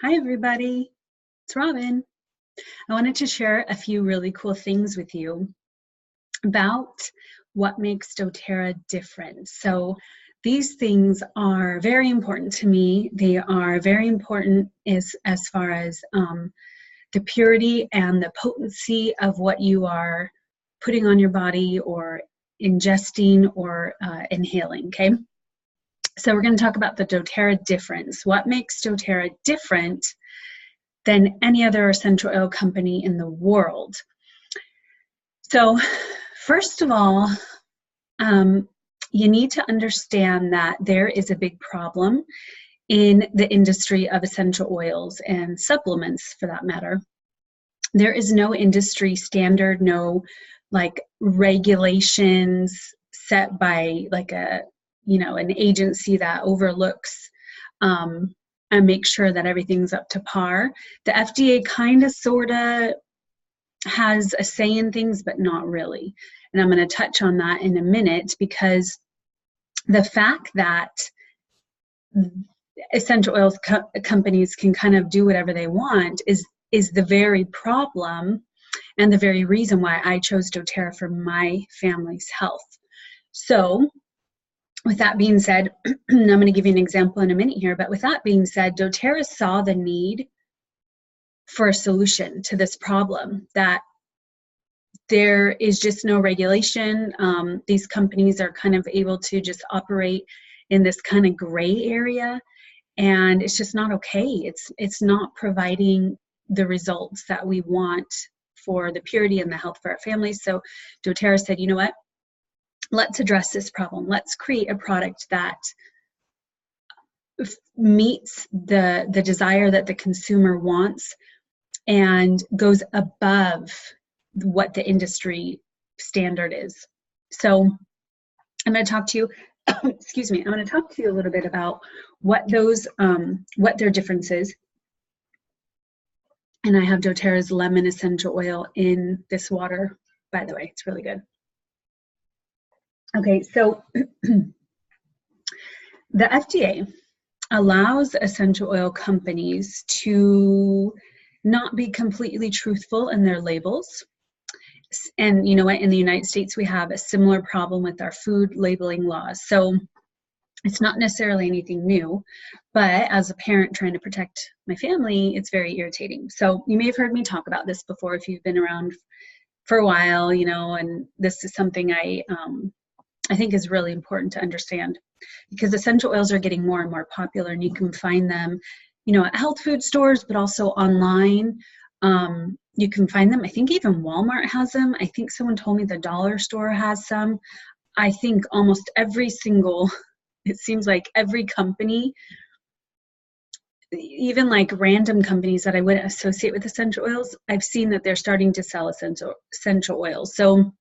Hi, everybody. It's Robin. I wanted to share a few really cool things with you about what makes doTERRA different. So these things are very important to me. They are very important as far as the purity and the potency of what you are putting on your body or ingesting or inhaling, okay? So we're going to talk about the doTERRA difference. What makes doTERRA different than any other essential oil company in the world? So first of all, you need to understand that there is a big problem in the industry of essential oils and supplements, for that matter. There is no industry standard, no like regulations set by like an agency that overlooks and make sure that everything's up to par. The FDA kind of sort of has a say in things, but not really. And I'm going to touch on that in a minute, because the fact that essential oils companies can kind of do whatever they want is the very problem and the very reason why I chose doTERRA for my family's health. So with that being said, I'm going to give you an example in a minute here, but with that being said, doTERRA saw the need for a solution to this problem, that there is just no regulation. These companies are kind of able to just operate in this kind of gray area, and it's just not okay. It's not providing the results that we want for the purity and the health for our families. So doTERRA said, you know what? Let's address this problem. Let's create a product that meets the desire that the consumer wants and goes above what the industry standard is. So I'm going to talk to you, excuse me, I'm going to talk to you a little bit about what their difference is. And I have doTERRA's lemon essential oil in this water, by the way. It's really good. Okay, so the FDA allows essential oil companies to not be completely truthful in their labels. And you know what, in the United States, we have a similar problem with our food labeling laws. So it's not necessarily anything new, but as a parent trying to protect my family, it's very irritating. So you may have heard me talk about this before if you've been around for a while, and this is something I think is really important to understand, because essential oils are getting more and more popular, and you can find them, at health food stores, but also online. You can find them. I think even Walmart has them. I think someone told me the dollar store has some. I think almost every single, it seems like every company, even like random companies that I wouldn't associate with essential oils, I've seen that they're starting to sell essential oils. So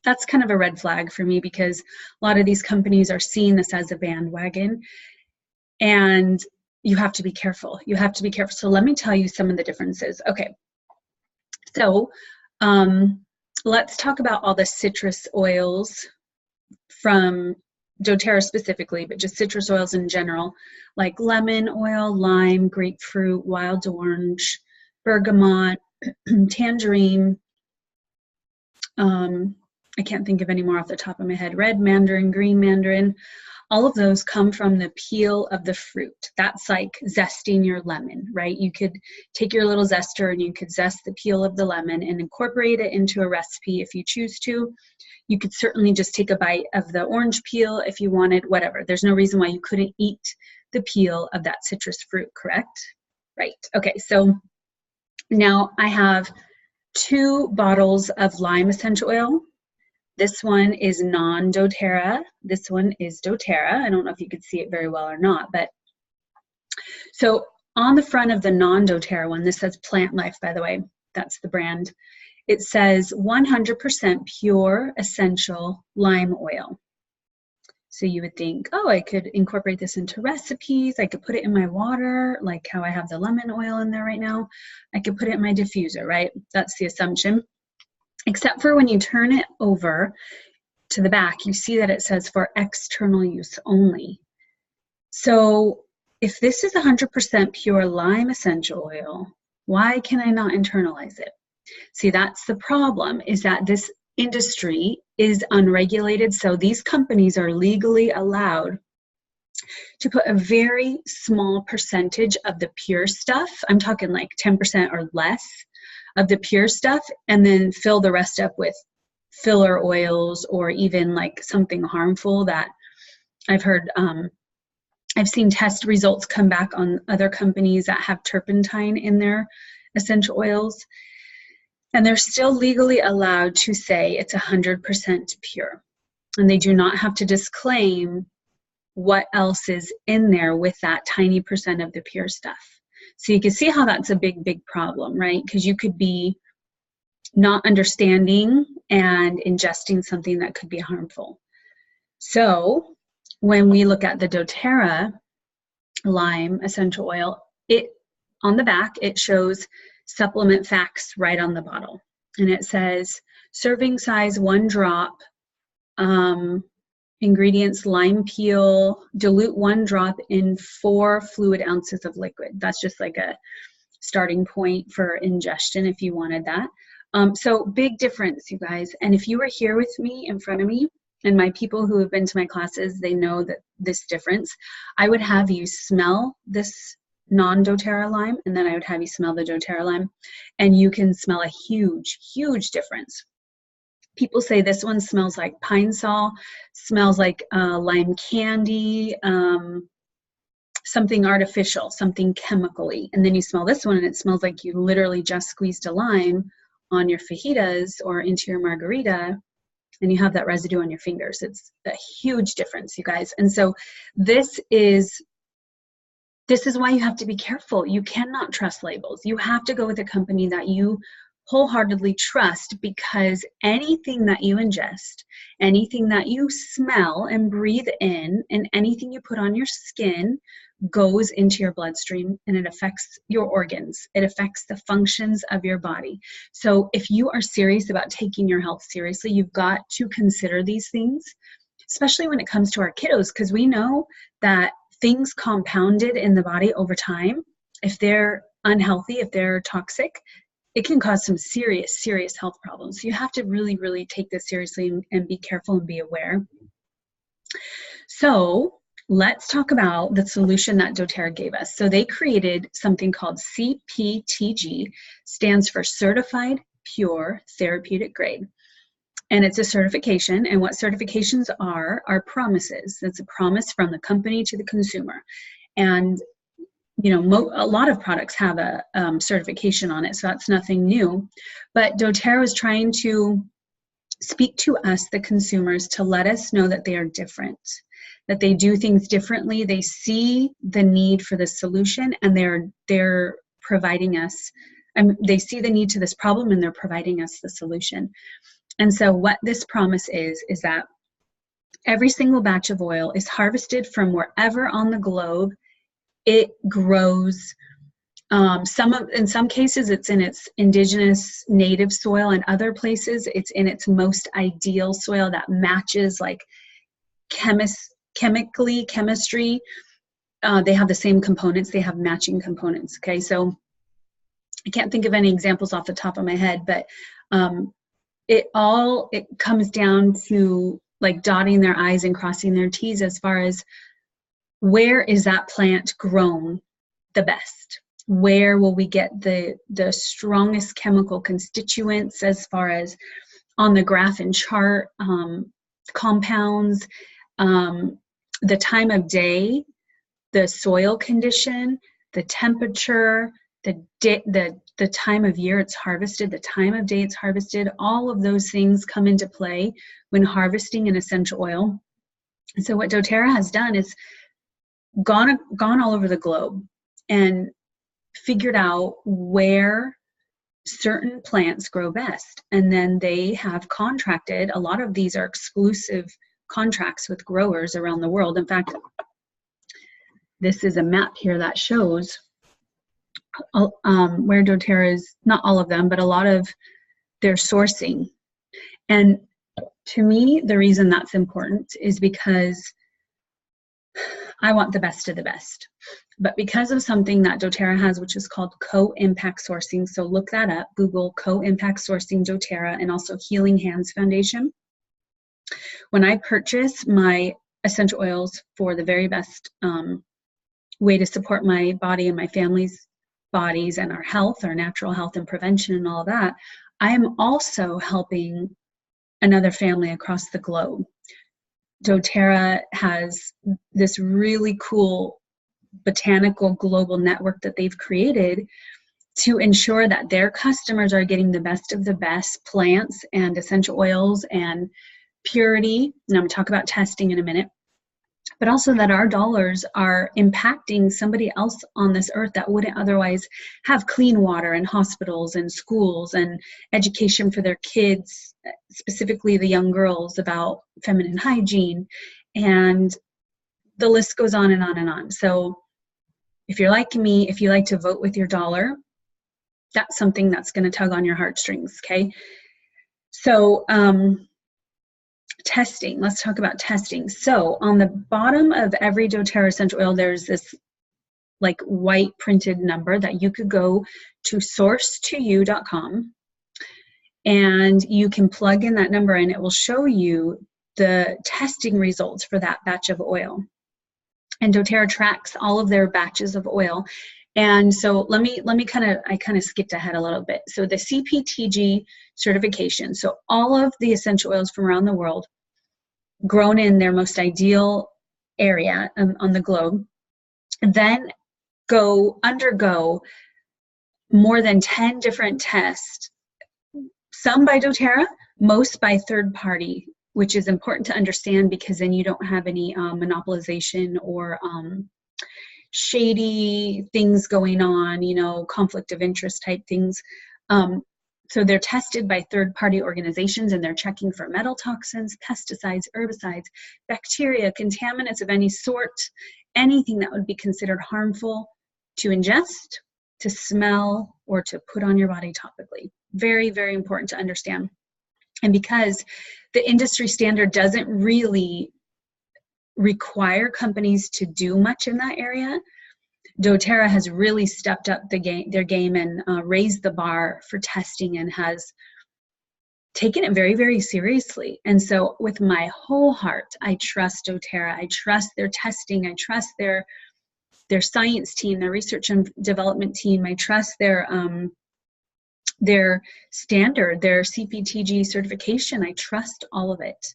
that's kind of a red flag for me, because a lot of these companies are seeing this as a bandwagon, and you have to be careful. You have to be careful. So let me tell you some of the differences. Okay. So let's talk about all the citrus oils from doTERRA specifically, but just citrus oils in general, like lemon oil, lime, grapefruit, wild orange, bergamot, tangerine. I can't think of any more off the top of my head. Red mandarin, green mandarin, all of those come from the peel of the fruit. That's like zesting your lemon, right? You could take your little zester and you could zest the peel of the lemon and incorporate it into a recipe if you choose to. You could certainly just take a bite of the orange peel if you wanted, whatever. There's no reason why you couldn't eat the peel of that citrus fruit, correct? Right. Okay, so now I have 2 bottles of lime essential oil. This one is non-doTERRA. This one is doTERRA. I don't know if you could see it very well or not, but so on the front of the non-doTERRA one, this says Plant Life, by the way. That's the brand. It says 100% pure essential lime oil. So you would think, oh, I could incorporate this into recipes. I could put it in my water, like how I have the lemon oil in there right now. I could put it in my diffuser, right? That's the assumption. Except for when you turn it over to the back, you see that it says for external use only. So if this is 100% pure lime essential oil, why can I not internalize it? See, that's the problem, is that this industry is unregulated. So these companies are legally allowed to put a very small percentage of the pure stuff. I'm talking like 10% or less of the pure stuff, and then fill the rest up with filler oils or even like something harmful that I've heard. I've seen test results come back on other companies that have turpentine in their essential oils, and they're still legally allowed to say it's 100% pure, and they do not have to disclaim what else is in there with that tiny percent of the pure stuff. So you can see how that's a big, big problem, right? Because you could be not understanding and ingesting something that could be harmful. So when we look at the doTERRA lime essential oil, on the back, it shows supplement facts right on the bottle. And it says, serving size 1 drop, ingredients, lime peel, dilute 1 drop in 4 fluid ounces of liquid. That's just like a starting point for ingestion if you wanted that. So big difference, you guys. And if you were here with me in front of me, and my people who have been to my classes, they know that this difference, I would have you smell this non-doTERRA lime, and then I would have you smell the doTERRA lime, and you can smell a huge, huge difference. People say this one smells like pine sol, smells like lime candy, something artificial, something chemically. And then you smell this one and it smells like you literally just squeezed a lime on your fajitas or into your margarita, and you have that residue on your fingers. It's a huge difference, you guys. And so this is why you have to be careful. You cannot trust labels. You have to go with a company that you wholeheartedly trust, because anything that you ingest, anything that you smell and breathe in, and anything you put on your skin goes into your bloodstream, and it affects your organs. It affects the functions of your body. So if you are serious about taking your health seriously, you've got to consider these things, especially when it comes to our kiddos, because we know that things compounded in the body over time, if they're unhealthy, if they're toxic, it can cause some serious, serious health problems. So you have to really, really take this seriously and be careful and be aware. So let's talk about the solution that doTERRA gave us. So they created something called CPTG, stands for Certified Pure Therapeutic Grade. And it's a certification, and what certifications are promises. It's a promise from the company to the consumer. And you know, a lot of products have a certification on it, so that's nothing new. But doTERRA is trying to speak to us, the consumers, to let us know that they are different, that they do things differently. They see the need for the solution, and they're providing us. They see the need to this problem, and they're providing us the solution. And so, what this promise is that every single batch of oil is harvested from wherever on the globe it grows. In some cases it's in its indigenous native soil, and other places it's in its most ideal soil that matches like chemistry. They have the same components, they have matching components. Okay, so I can't think of any examples off the top of my head, but it comes down to like dotting their I's and crossing their T's as far as where is that plant grown the best? Where will we get the strongest chemical constituents as far as on the graph and chart, compounds, the time of day, the soil condition, the temperature, the time of year it's harvested, the time of day it's harvested, all of those things come into play when harvesting an essential oil. And so what doTERRA has done is gone all over the globe and figured out where certain plants grow best. And then they have contracted, a lot of these are exclusive contracts with growers around the world. In fact, this is a map here that shows where doTERRA is, not all of them, but a lot of their sourcing. And to me, the reason that's important is because I want the best of the best. But because of something that doTERRA has, which is called co-impact sourcing, so look that up, Google co-impact sourcing doTERRA, and also Healing Hands Foundation. When I purchase my essential oils for the very best way to support my body and my family's bodies and our health, our natural health and prevention and all of that, I am also helping another family across the globe. doTERRA has this really cool botanical global network that they've created to ensure that their customers are getting the best of the best plants and essential oils and purity. And I'm going to talk about testing in a minute, but also that our dollars are impacting somebody else on this earth that wouldn't otherwise have clean water and hospitals and schools and education for their kids, specifically the young girls, about feminine hygiene. And the list goes on and on and on. So if you're like me, if you like to vote with your dollar, that's something that's going to tug on your heartstrings, okay? So testing, let's talk about testing. So on the bottom of every doTERRA essential oil, there's this like white printed number that you could go to source2you.com, and you can plug in that number and it will show you the testing results for that batch of oil. And doTERRA tracks all of their batches of oil. And so let me I kind of skipped ahead a little bit. So the CPTG certification, so all of the essential oils from around the world grown in their most ideal area on the globe, then undergo more than 10 different tests, some by doTERRA, most by third party, which is important to understand because then you don't have any monopolization or shady things going on, you know, conflict of interest type things. So they're tested by third-party organizations, and they're checking for metal toxins, pesticides, herbicides, bacteria, contaminants of any sort, anything that would be considered harmful to ingest, to smell, or to put on your body topically. Very, very important to understand. And because the industry standard doesn't really require companies to do much in that area, doTERRA has really stepped up their game and raised the bar for testing and has taken it very, very seriously. And so with my whole heart, I trust doTERRA. I trust their testing. I trust their science team, their research and development team. I trust their standard, their CPTG certification. I trust all of it.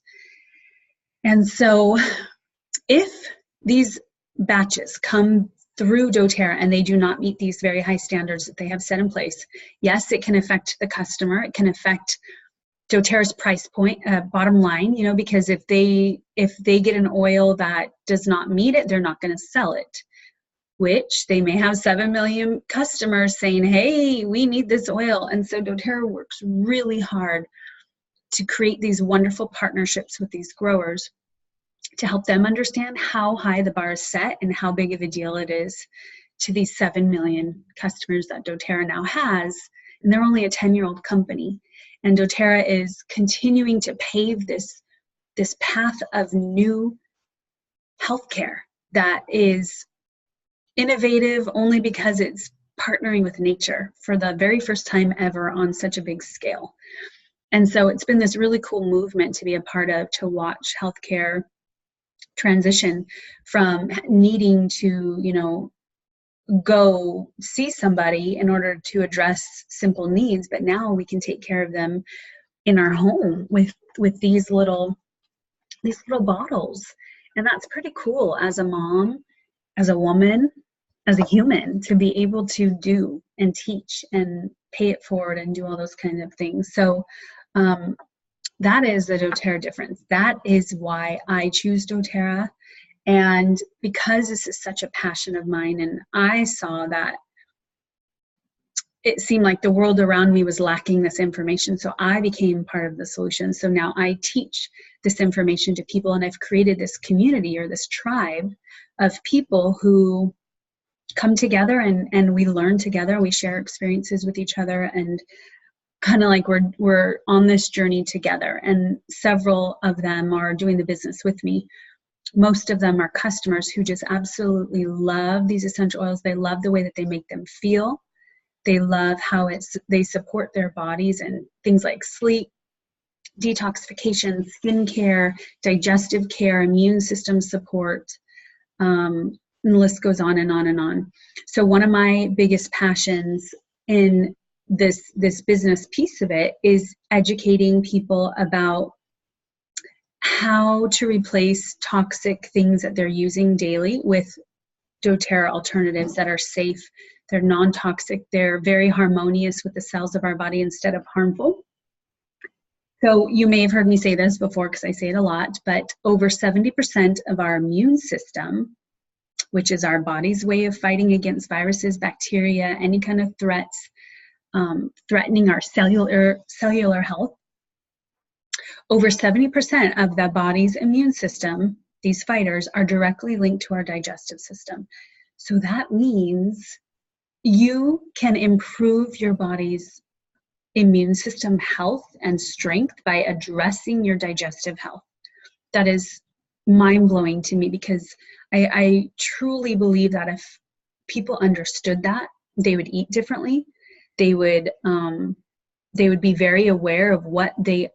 And so if these batches come through doTERRA and they do not meet these very high standards that they have set in place, yes, it can affect the customer. It can affect doTERRA's price point, bottom line, you know, because if they get an oil that does not meet it, they're not going to sell it, which they may have 7 million customers saying, hey, we need this oil. And so doTERRA works really hard to create these wonderful partnerships with these growers to help them understand how high the bar is set and how big of a deal it is to these 7 million customers that doTERRA now has. And they're only a 10-year-old company. And doTERRA is continuing to pave this path of new healthcare that is innovative only because it's partnering with nature for the very first time ever on such a big scale. And so it's been this really cool movement to be a part of, to watch healthcare transition from needing to, you know, go see somebody in order to address simple needs, but now we can take care of them in our home with these little bottles. And that's pretty cool as a mom, as a woman, as a human, to be able to do and teach and pay it forward and do all those kinds of things. So that is the doTERRA difference. That is why I choose doTERRA. And because this is such a passion of mine, and I saw that it seemed like the world around me was lacking this information, so I became part of the solution. So now I teach this information to people, and I've created this community or this tribe of people who come together and we learn together. We share experiences with each other, and kind of like we're on this journey together. And several of them are doing the business with me. most of them are customers who just absolutely love these essential oils. They love the way that they make them feel. They love how they support their bodies and things like sleep, detoxification, skincare, digestive care, immune system support, and the list goes on and on and on. So one of my biggest passions in this business piece of it is educating people about how to replace toxic things that they're using daily with doTERRA alternatives that are safe, they're non-toxic, they're very harmonious with the cells of our body instead of harmful. So you may have heard me say this before because I say it a lot, but over 70% of our immune system, which is our body's way of fighting against viruses, bacteria, any kind of threats, threatening our cellular health, over 70% of the body's immune system, these fighters, are directly linked to our digestive system. So that means you can improve your body's immune system health and strength by addressing your digestive health. That is mind-blowing to me because I truly believe that if people understood that, they would eat differently. They would be very aware of what they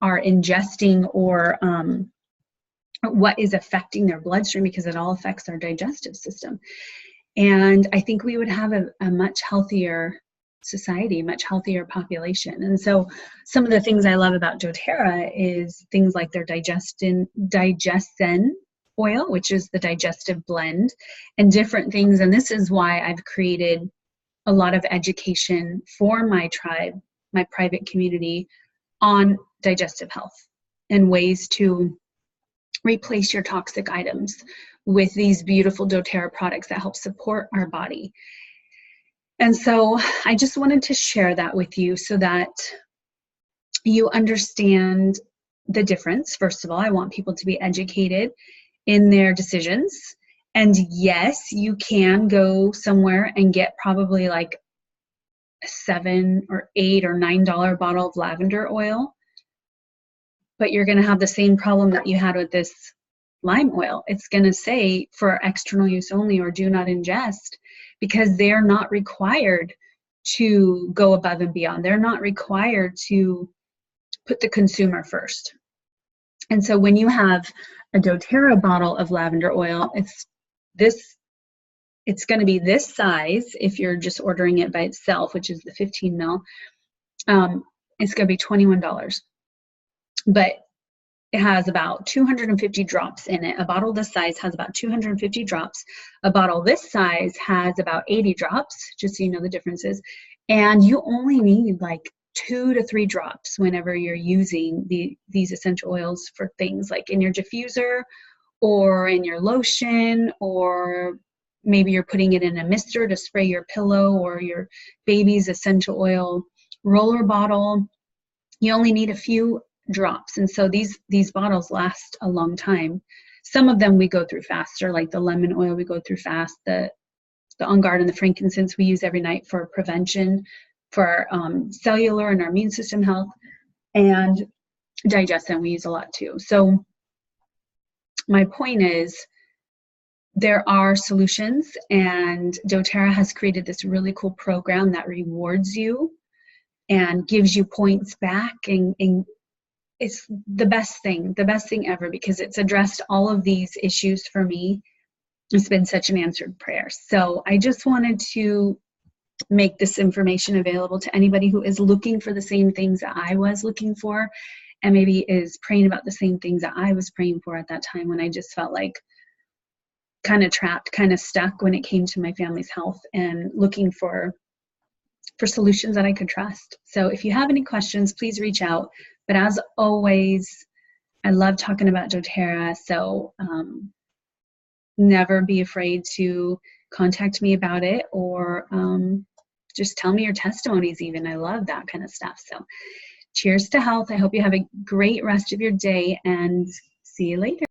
are ingesting or what is affecting their bloodstream, because it all affects our digestive system. And I think we would have a much healthier society, much healthier population. And so some of the things I love about doTERRA is things like their digestin oil, which is the digestive blend, and different things. And this is why I've created a lot of education for my tribe, my private community, on digestive health and ways to replace your toxic items with these beautiful doTERRA products that help support our body. And so I just wanted to share that with you so that you understand the difference. First of all, I want people to be educated in their decisions. And yes, you can go somewhere and get probably like a $7 or $8 or $9 bottle of lavender oil, but you're going to have the same problem that you had with this lime oil. It's going to say for external use only or do not ingest, because they're not required to go above and beyond. They're not required to put the consumer first. And so when you have a doTERRA bottle of lavender oil, it's going to be this size if you're just ordering it by itself, which is the 15 ml. It's going to be $21. But it has about 250 drops in it. A bottle this size has about 250 drops. A bottle this size has about 80 drops, just so you know the differences. And you only need like 2 to 3 drops whenever you're using these essential oils for things like in your diffuser or in your lotion, or maybe you're putting it in a mister to spray your pillow or your baby's essential oil roller bottle. You only need a few drops. And so these bottles last a long time. Some of them we go through faster, like the lemon oil we go through fast. The On Guard and the frankincense we use every night for prevention, for cellular and our immune system health, and digestion we use a lot too. So my point is, there are solutions, and doTERRA has created this really cool program that rewards you and gives you points back, and it's the best thing ever, because it's addressed all of these issues for me. It's been such an answered prayer. So I just wanted to make this information available to anybody who is looking for the same things that I was looking for, and maybe is praying about the same things that I was praying for at that time when I just felt like kind of trapped, kind of stuck when it came to my family's health, and looking for solutions that I could trust. So if you have any questions, please reach out. But as always, I love talking about doTERRA, so never be afraid to contact me about it, or just tell me your testimonies even. I love that kind of stuff. So cheers to health. I hope you have a great rest of your day, and see you later.